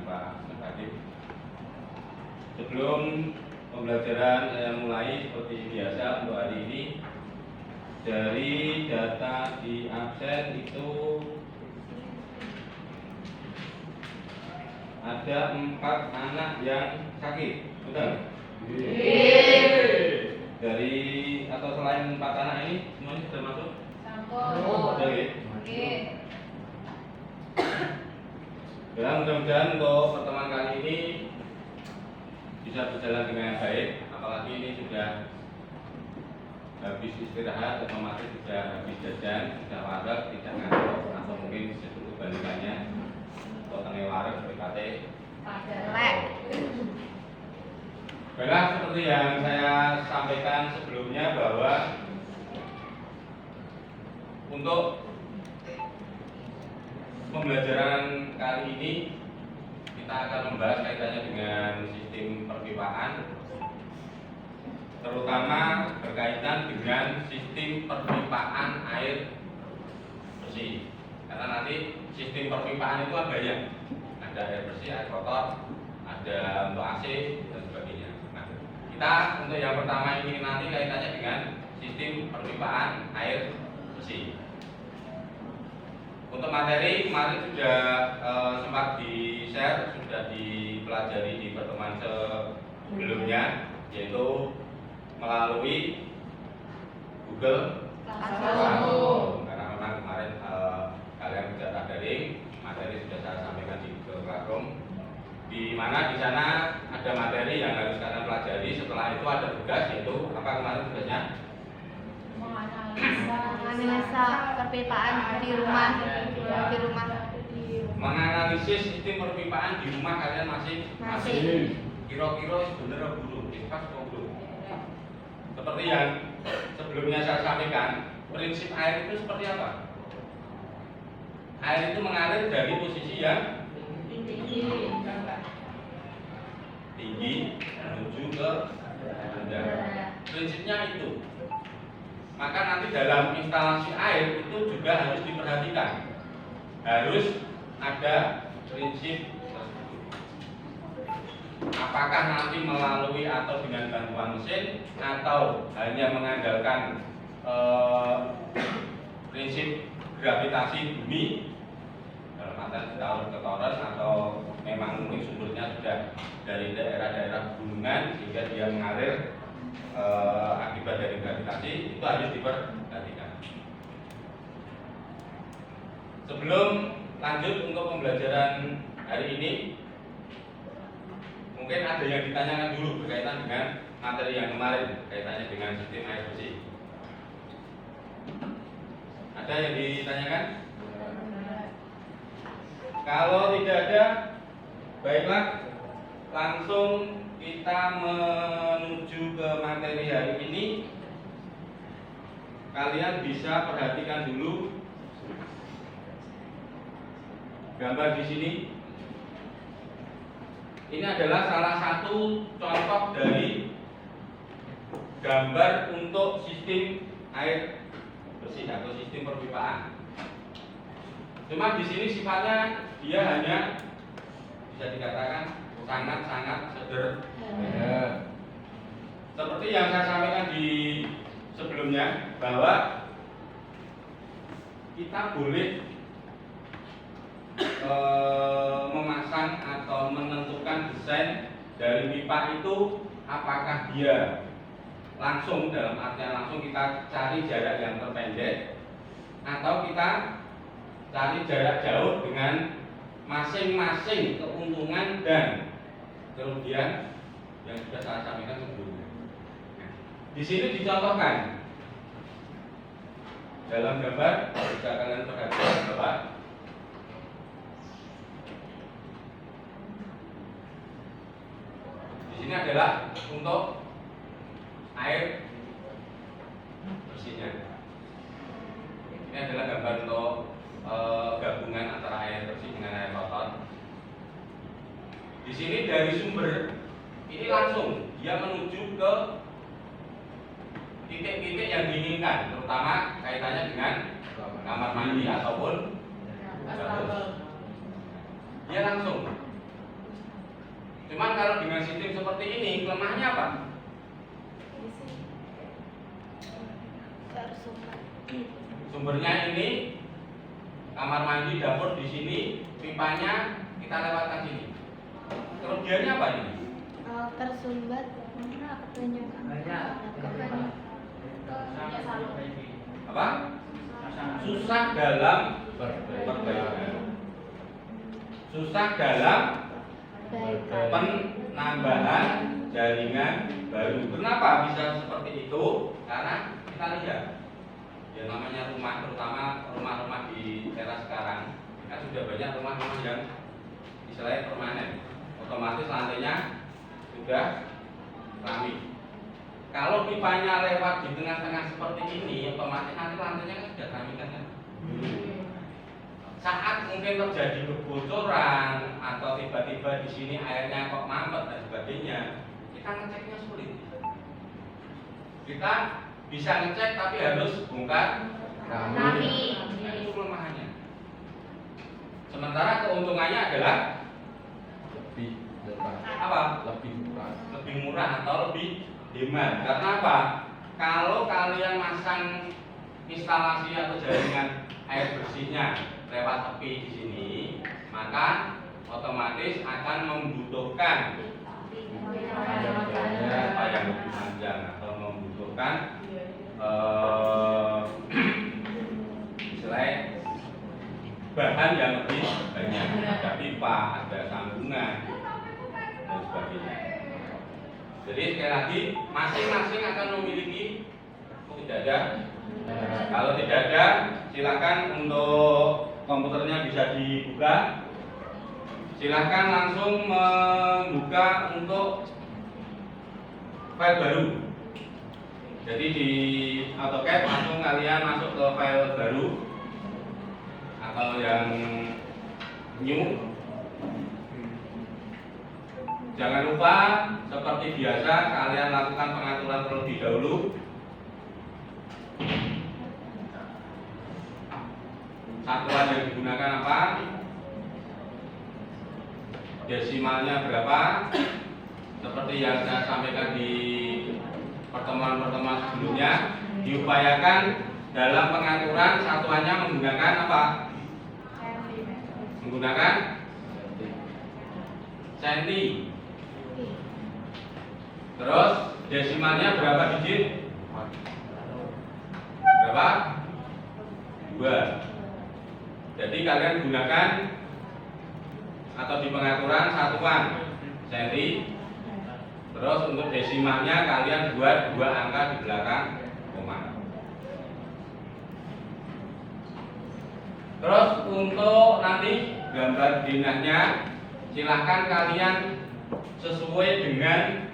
Pak Nadiem. Sebelum pembelajaran saya mulai seperti biasa untuk hari ini, dari data di absen itu ada 4 anak yang sakit, betul? Dari atau selain 4 anak ini semuanya sudah masuk? Sudah ya? Ya, mudah-mudahan untuk pertemuan kali ini bisa berjalan dengan baik, apalagi ini sudah habis istirahat, otomatis sudah habis jajan, sudah warak, tidak ngantuk, atau mungkin disebut kebalikannya atau tengah warak, PKT. Baiklah, seperti yang saya sampaikan sebelumnya bahwa untuk pembelajaran kali ini kita akan membahas kaitannya dengan sistem perpipaan, terutama berkaitan dengan sistem perpipaan air bersih. Karena nanti sistem perpipaan itu ada banyak, ada air bersih, air kotor, ada untuk AC dan sebagainya. Nah, kita untuk yang pertama ini nanti kaitannya dengan sistem perpipaan air bersih. Untuk materi kemarin sudah sempat di-share, sudah dipelajari di pertemuan sebelumnya, yaitu melalui Google Classroom. Karena memang kemarin kalian sudah sadari materi sudah saya sampaikan di Google Classroom, di mana di sana ada materi yang harus kalian pelajari. Setelah itu ada tugas, yaitu apa kemarin tugasnya? Menganalisa perpipaan di rumah. Menganalisis sistem perpipaan di rumah kalian masing-masing. Kira-kira sebenarnya belum, pas kok belum. Seperti yang sebelumnya saya sampaikan, prinsip air itu seperti apa? Air itu mengalir dari posisi yang tinggi menuju ke rendah. Prinsipnya itu. Maka nanti dalam instalasi air itu juga harus diperhatikan, harus ada prinsip tersebut. Apakah nanti melalui atau dengan bantuan mesin, atau hanya mengandalkan prinsip gravitasi bumi dalam artian tahun ke toren, atau memang mungkin sumbernya sudah dari daerah-daerah gunungan sehingga dia mengalir akibat dari gravitasi, itu harus diperhatikan. Sebelum lanjut untuk pembelajaran hari ini, mungkin ada yang ditanyakan dulu berkaitan dengan materi yang kemarin, kaitannya dengan sistem air bersih. Ada yang ditanyakan? Kalau tidak ada, baiklah, langsung kita menuju ke materi hari ini. Kalian bisa perhatikan dulu gambar di sini. Ini adalah salah satu contoh dari gambar untuk sistem air bersih atau sistem perpipaan. Cuma di sini sifatnya dia hanya bisa dikatakan sangat-sangat sederhana. Seperti yang saya sampaikan di sebelumnya, bahwa kita boleh memasang atau menentukan desain dari pipa itu, apakah dia langsung, dalam artian langsung kita cari jarak yang terpendek, atau kita cari jarak jauh dengan masing-masing keuntungan dan kerugian yang sudah saya sampaikan sebelumnya. Di sini dicontohkan dalam gambar, jika kalian perhatikan bahwa di sini adalah untuk air bersihnya. Ini adalah gambar untuk gabungan antara air bersih dengan air kotor. Di sini dari sumber ini langsung dia menuju ke titik-titik yang diinginkan, terutama kaitannya dengan kamar mandi ataupun dapur. Dia langsung. Cuman kalau dengan sistem seperti ini, kelemahannya apa? Tersumbat. Sumbernya ini kamar mandi, dapur di sini, pipanya kita lewatkan sini. Kerugiannya apa ini? Tersumbat. Apa? Susah dalam perbaikan. Susah dalam penambahan jaringan baru. Kenapa bisa seperti itu? Karena kita lihat yang namanya rumah, terutama rumah-rumah di era sekarang, kan sudah banyak rumah-rumah yang istilahnya permanen, otomatis lantainya sudah keramik. Kalau pipanya lewat di tengah-tengah seperti ini, otomatis nanti lantainya kan sudah keramikan kan. Saat mungkin terjadi kebocoran atau tiba-tiba di sini airnya kok mampet dan sebagainya, kita ngeceknya sulit. Kita bisa ngecek tapi harus bongkar Keramik. itu kelemahannya. Sementara keuntungannya adalah lebih murah. apa? Lebih murah. Lebih murah atau lebih hemat. Karena apa? Kalau kalian masang instalasi atau jaringan air bersihnya lewat tepi di sini, maka otomatis akan membutuhkan apa yang lebih panjang atau membutuhkan istilahnya bahan yang lebih banyak, ada pipa, ada sambungan dan sebagainya. Jadi sekali lagi masing-masing akan memiliki, tidak ada. Kalau tidak ada, silakan untuk komputernya bisa dibuka. Silakan langsung membuka untuk file baru. Jadi di AutoCAD langsung kalian masuk ke file baru atau yang new. Jangan lupa seperti biasa kalian lakukan pengaturan terlebih dahulu. Satuan yang digunakan apa? Desimalnya berapa? Seperti yang saya sampaikan di pertemuan-pertemuan sebelumnya, diupayakan dalam pengaturan satuannya menggunakan apa? Menggunakan senti. Terus desimalnya berapa digit? Berapa? 2. Jadi kalian gunakan atau di pengaturan satuan senti. Terus untuk desimalnya kalian buat 2 angka di belakang koma. Terus untuk nanti gambar denahnya silahkan kalian sesuai dengan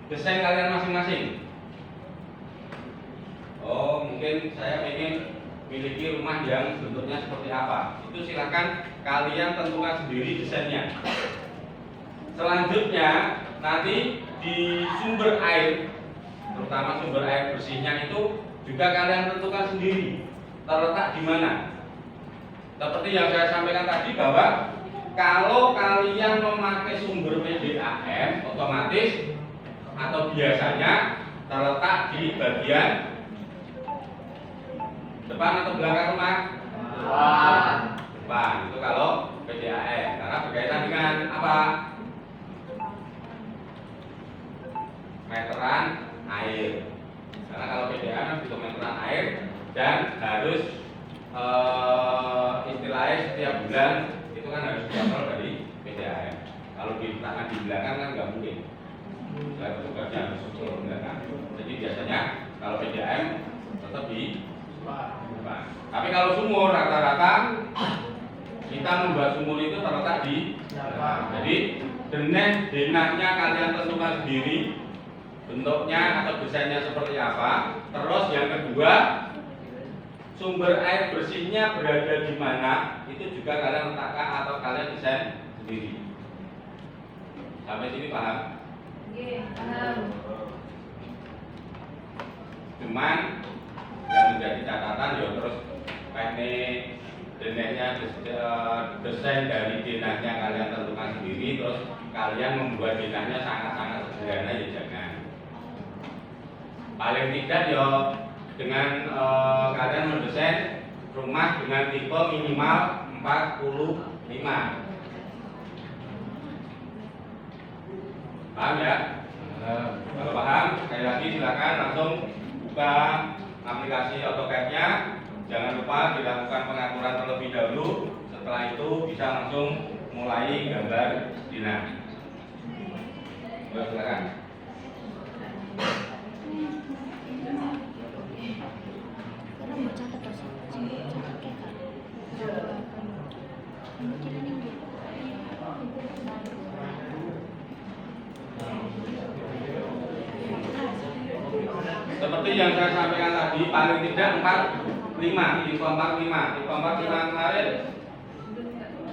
desain kalian masing-masing. Oh, mungkin saya ingin miliki rumah yang bentuknya seperti apa. Itu silahkan kalian tentukan sendiri desainnya. Selanjutnya nanti di sumber air, terutama sumber air bersihnya itu juga kalian tentukan sendiri terletak di mana. Seperti yang saya sampaikan tadi bahwa kalau kalian memakai sumber PDAM otomatis atau biasanya terletak di bagian depan atau belakang rumah? Depan. Itu kalau PDAM karena berkaitan dengan apa? Meteran air. Karena kalau PDAM itu meteran air dan harus istilahnya setiap bulan itu kan harus diatur dari PDAM. Kalau diletakkan di belakang kan nggak mungkin. Saya petugasnya harus ke belakang. Jadi biasanya kalau PDAM tetap di depan. Tapi kalau sumur rata-rata kita membuat sumur itu terletak di belakang. Jadi denahnya kalian tentukan sendiri bentuknya atau desainnya seperti apa. Terus yang kedua, sumber air bersihnya berada di mana, itu juga kalian letakkan atau kalian desain sendiri. Sampai sini paham? Paham. Cuman yang menjadi catatan ya terus teknik desain dari denahnya kalian tentukan sendiri, terus kalian membuat denahnya sangat-sangat sederhana, ya jangan. Paling tidak ya dengan kalian mendesain rumah dengan tipe minimal 45. Paham ya? Kalau paham, sekali lagi silakan langsung buka aplikasi AutoCAD-nya. Jangan lupa dilakukan pengaturan terlebih dahulu. Setelah itu bisa langsung mulai gambar denah. Silakan. Seperti yang saya sampaikan tadi, paling tidak 45, tipe 45 kemarin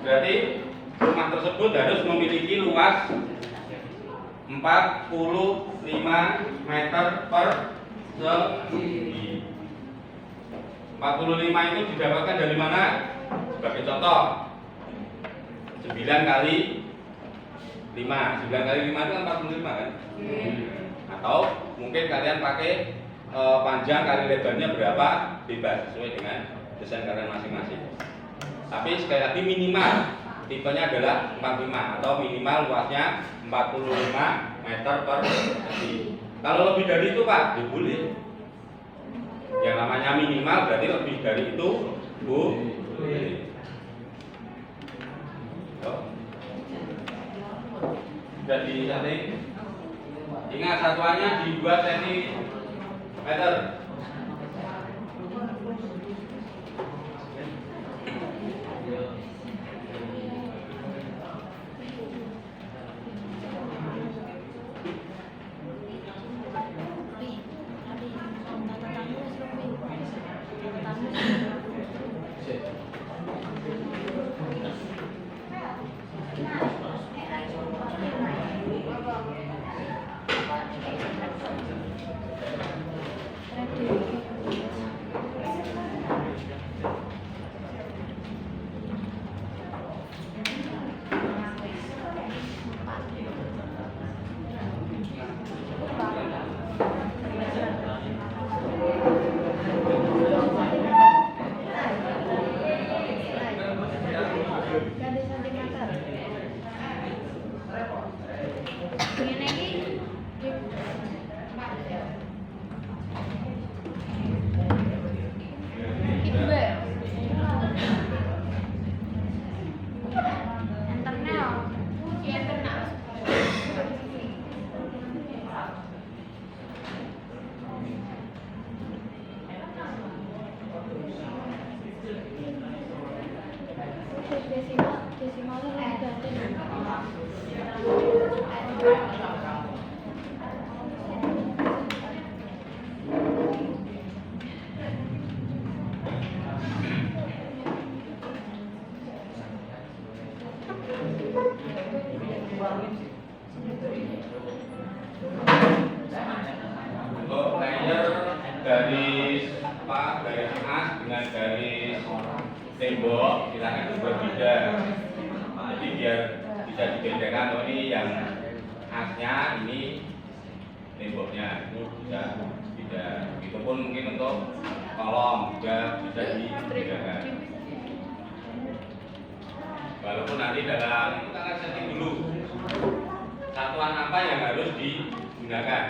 berarti rumah tersebut harus memiliki luas 45 meter persegi. 45 itu didapatkan dari mana? Sebagai contoh, 9 kali 5 itu kan 45 kan? Atau mungkin kalian pakai panjang kali lebarnya berapa, bebas sesuai dengan desain kalian masing-masing. Tapi sekali lagi minimal tipenya adalah 45 atau minimal luasnya 45 meter persegi. Kalau lebih dari itu Pak, ya boleh. Yang namanya minimal berarti lebih dari itu boleh. Jadi setting. Ingat satuannya di 2 cm. Untuk layer garis as dengan garis tembok silakan berbeda. Jadi biar bisa dibedakan, oh ini yang asnya, ini temboknya, itu bisa beda. Begitupun mungkin untuk kolom juga bisa dibedakan. Walaupun nanti dalam kita akan setting dulu satuan apa yang harus digunakan.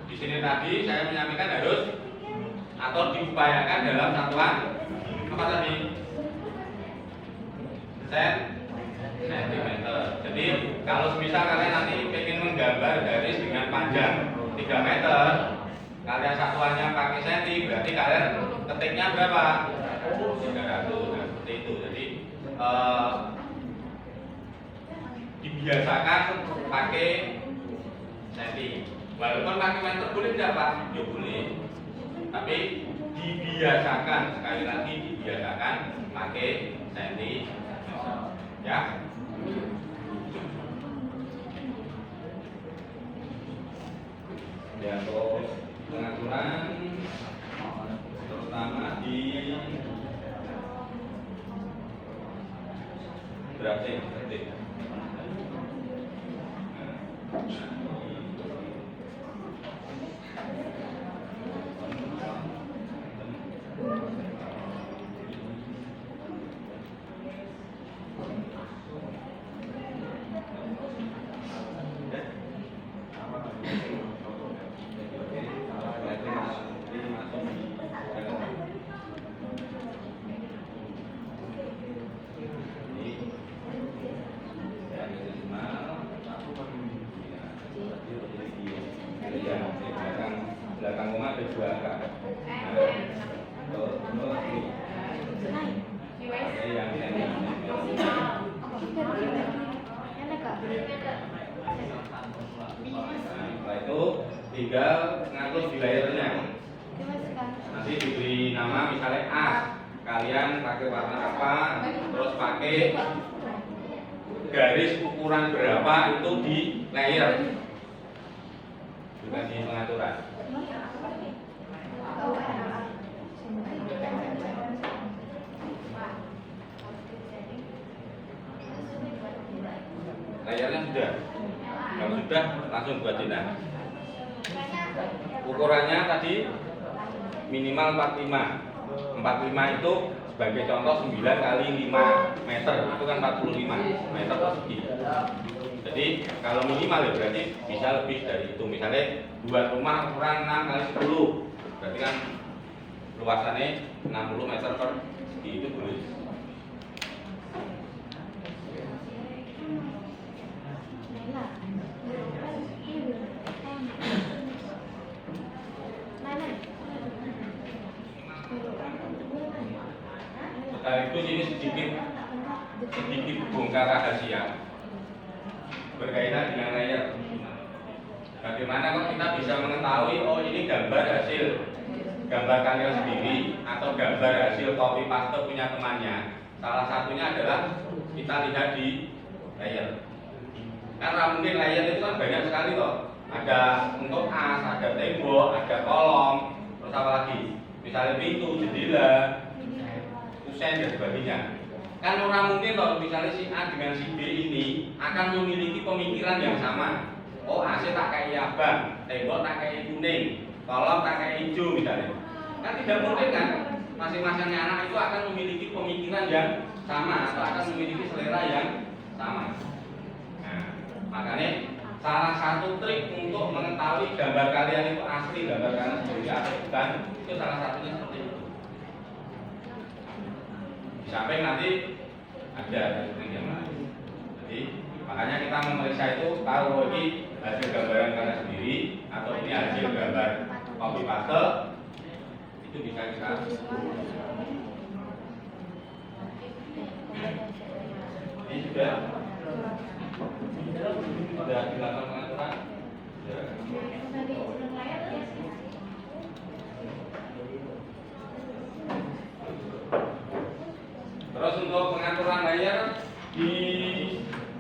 Di sini tadi saya menyampaikan harus atau diupayakan dalam satuan apa tadi? Sentimeter. Jadi kalau misal kalian nanti ingin menggambar garis dengan panjang 3 meter, kalian satuannya pakai senti, berarti kalian ketiknya berapa? 300. Nah, seperti itu. Jadi dibiasakan pakai senti. Walaupun pakai meter boleh tidak Pak? Ya boleh. Tapi dibiasakan, sekali lagi dibiasakan pakai senti. Ya. Ya, untuk pengaturan terutama di berarti ketik. Belakang rumah ada dua angka. Yang ini. Setelah itu tinggal ngatur di layernya. Nanti diberi nama misalnya A. Kalian pakai warna apa? Terus pakai garis ukuran berapa itu di layer. Juga di pengaturan. Layarnya sudah. Kalau sudah langsung buat tindak. Ukurannya tadi minimal 45. 45 itu sebagai contoh 9 kali 5 meter itu kan 45 meter persegi. Jadi kalau minimal ya berarti bisa lebih dari itu. Misalnya buat rumah ukuran 6 kali 10 berarti kan luasannya 60 meter persegi itu boleh. Sekaligus ini sedikit bongkar rahasia berkaitan dengan layer. Bagaimana kok kita bisa mengetahui oh ini gambar hasil gambar kalian sendiri atau gambar hasil copy paste punya temannya? Salah satunya adalah kita lihat di layer. Karena mungkin layer itu kan banyak sekali loh. Ada untuk as, ada tembok, ada kolom, terus apa lagi? Misalnya pintu, jendela, kusen dan sebagainya. Kan orang mungkin loh, misalnya si A dengan si B ini akan memiliki pemikiran yang sama. Oh AC tak kayak abang, tembok tak kayak kuning, kolom tak kayak hijau misalnya. Kan tidak mungkin kan? Masing-masing anak itu akan memiliki pemikiran yang sama atau akan memiliki selera yang sama. Nah, makanya salah satu trik untuk mengetahui gambar kalian itu asli gambar kalian sendiri atau bukan itu salah satunya seperti itu. Sampai nanti ada trik yang lain. Jadi makanya kita memeriksa itu tahu ini hasil gambaran kalian sendiri atau ini hasil gambar copy paste itu bisa kita. Ini sudah dilakukan pengaturan. Ya. Terus untuk pengaturan layar di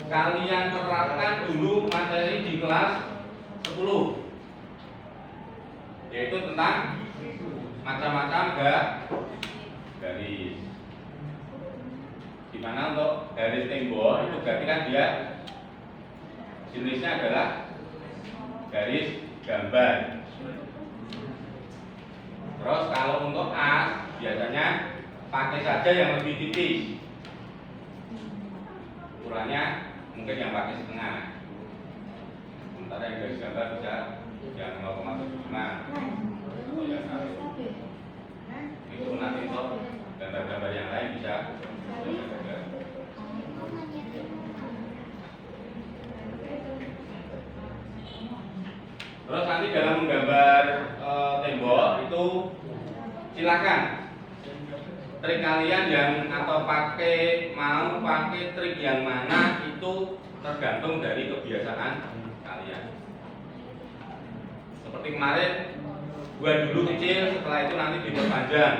kalian terapkan dulu materi di kelas 10 yaitu tentang macam-macam garis. Dimana untuk garis tembok itu berarti kan dia jenisnya adalah garis gambar. Terus kalau untuk as biasanya pakai saja yang lebih tipis. Ukurannya mungkin yang pakai setengah. Sementara yang garis gambar bisa yang 0,75 atau yang 1. Itu nanti untuk gambar-gambar yang lain bisa. Terus nanti dalam menggambar tembok itu silakan trik kalian yang atau mau pakai trik yang mana itu tergantung dari kebiasaan kalian. Seperti kemarin buat dulu kecil, setelah itu nanti diperpanjang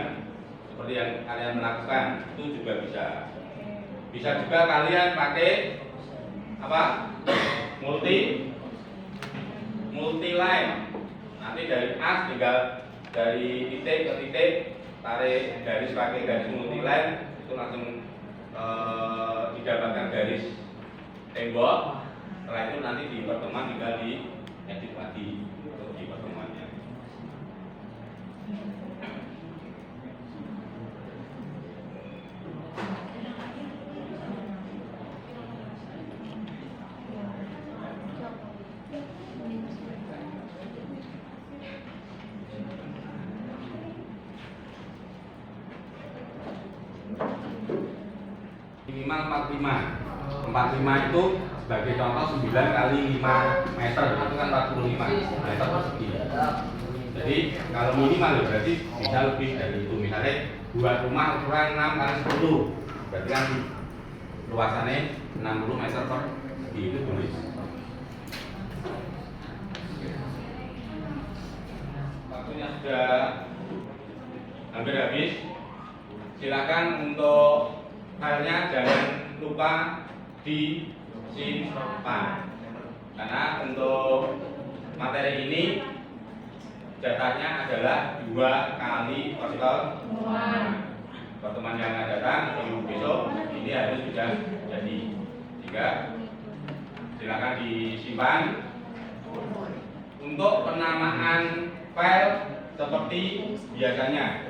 seperti yang kalian melakukan itu juga bisa. Bisa juga kalian pakai apa? multi line. Nanti dari as tinggal dari titik ke titik tarik garis pakai garis multi line itu langsung didapatkan garis garis tembok. Setelah itu nanti di pertemuan tinggal diedit lagi untuk di pertemuannya. Minimal 45. 45 itu sebagai contoh 9 kali 5 meter itu kan 45 meter persegi. Jadi kalau minimal ya berarti bisa lebih dari itu. Misalnya buat rumah ukuran 6 kali 10 berarti kan luasannya 60 meter persegi itu tulis. Waktunya sudah hampir habis. Silakan untuk filenya jangan lupa disimpan, karena untuk materi ini datanya adalah 2 kali pertemuan yang akan datang atau minggu besok ini harus sudah jadi. Jika silakan disimpan. Untuk penamaan file seperti biasanya.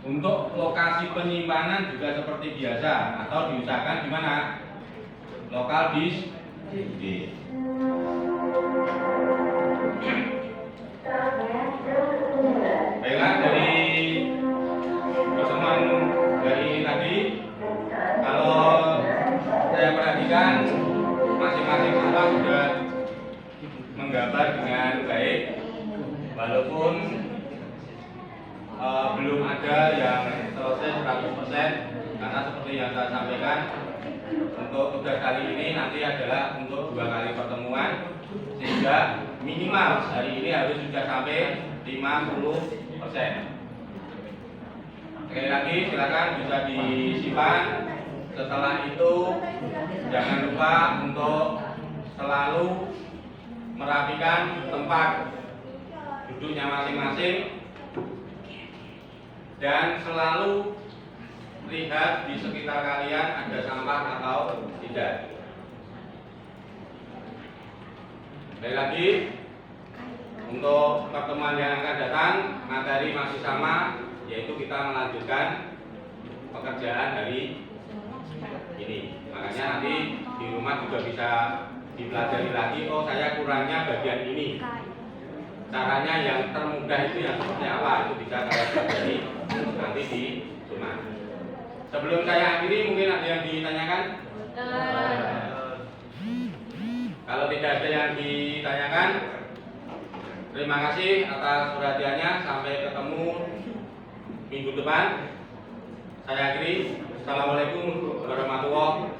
Untuk lokasi penyimpanan juga seperti biasa atau diusahakan di mana? Lokal disk. Baiklah, dari pertemuan dari tadi, kalau saya perhatikan masing-masing siswa sudah menggambar dengan baik, walaupun belum ada yang selesai 100%, karena seperti yang saya sampaikan untuk tugas kali ini nanti adalah untuk 2 kali pertemuan, sehingga minimal hari ini harus sudah sampai 50%. Sekali lagi silakan bisa disimpan. Setelah itu jangan lupa untuk selalu merapikan tempat duduknya masing-masing dan selalu lihat di sekitar kalian ada sampah atau tidak. Sekali lagi, untuk pertemuan yang akan datang materi masih sama, yaitu kita melanjutkan pekerjaan hari ini. Makanya nanti di rumah juga bisa dipelajari lagi. Oh, saya kurangnya bagian ini. Caranya yang termudah itu yang seperti apa, itu bisa kalian pelajari nanti di rumah. Sebelum saya akhiri, mungkin ada yang ditanyakan? Kalau tidak ada yang ditanyakan, terima kasih atas perhatiannya. Sampai ketemu minggu depan. Saya akhiri. Assalamualaikum warahmatullahi wabarakatuh.